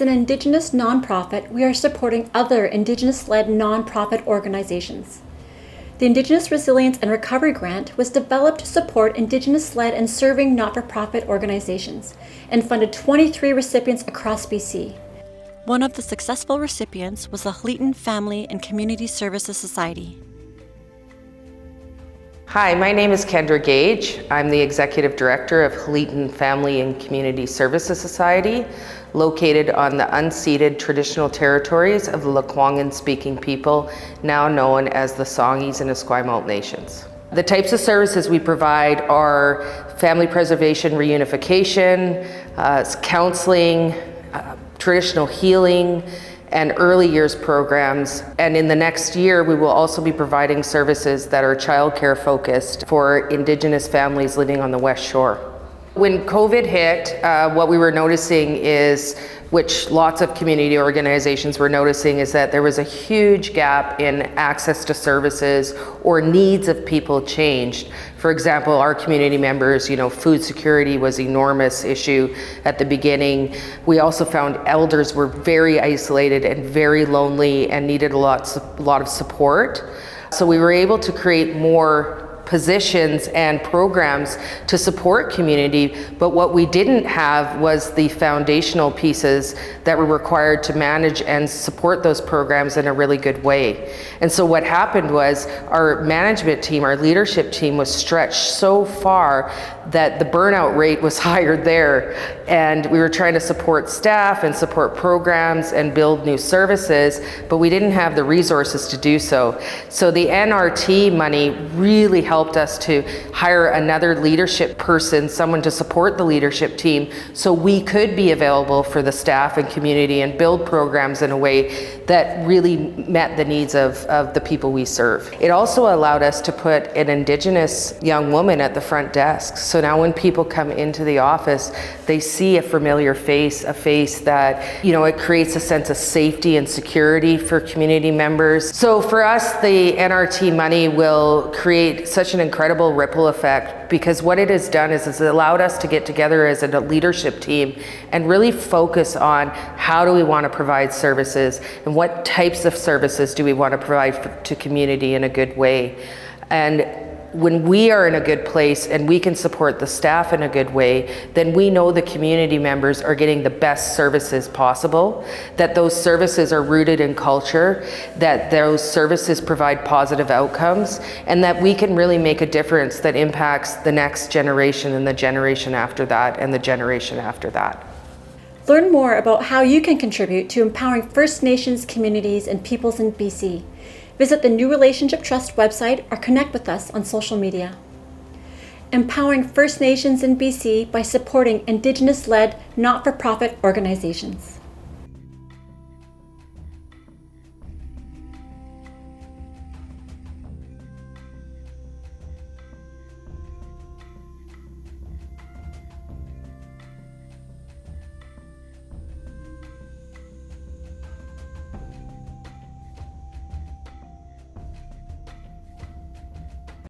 As an Indigenous nonprofit, we are supporting other Indigenous-led nonprofit organizations. The Indigenous Resilience and Recovery Grant was developed to support Indigenous-led and serving not-for-profit organizations and funded 23 recipients across BC. One of the successful recipients was the Hulitan Family and Community Services Society. Hi, my name is Kendra Gage. I'm the Executive Director of Hulitan Family and Community Services Society, located on the unceded traditional territories of the Lekwungen-speaking people, now known as the Songhees and Esquimalt nations. The types of services we provide are family preservation reunification, counseling, traditional healing, and early years programs. And in the next year, we will also be providing services that are childcare focused for Indigenous families living on the West Shore. When COVID hit, what we were noticing is, which lots of community organizations were noticing, is that there was a huge gap in access to services or needs of people changed. For example, our community members, food security was an enormous issue at the beginning. We also found elders were very isolated and very lonely and needed a lot of support. So we were able to create more positions and programs to support community, but what we didn't have was the foundational pieces that were required to manage and support those programs in a really good way. And so what happened was our management team, our leadership team was stretched so far that the burnout rate was higher there. And we were trying to support staff and support programs and build new services, but we didn't have the resources to do so. So the NRT money really helped us to hire another leadership person, someone to support the leadership team, so we could be available for the staff and community and build programs in a way that really met the needs of the people we serve. It also allowed us to put an Indigenous young woman at the front desk. So now when people come into the office, they see a familiar face, a face that, it creates a sense of safety and security for community members. So for us, the NRT money will create such an incredible ripple effect, because what it has done is it's allowed us to get together as a leadership team and really focus on how do we want to provide services and what types of services do we want to provide to community in a good way. And when we are in a good place and we can support the staff in a good way, then we know the community members are getting the best services possible, that those services are rooted in culture, that those services provide positive outcomes, and that we can really make a difference that impacts the next generation and the generation after that and the generation after that. Learn more about how you can contribute to empowering First Nations communities and peoples in BC. Visit the New Relationship Trust website or connect with us on social media. Empowering First Nations in BC by supporting Indigenous-led, not-for-profit organizations.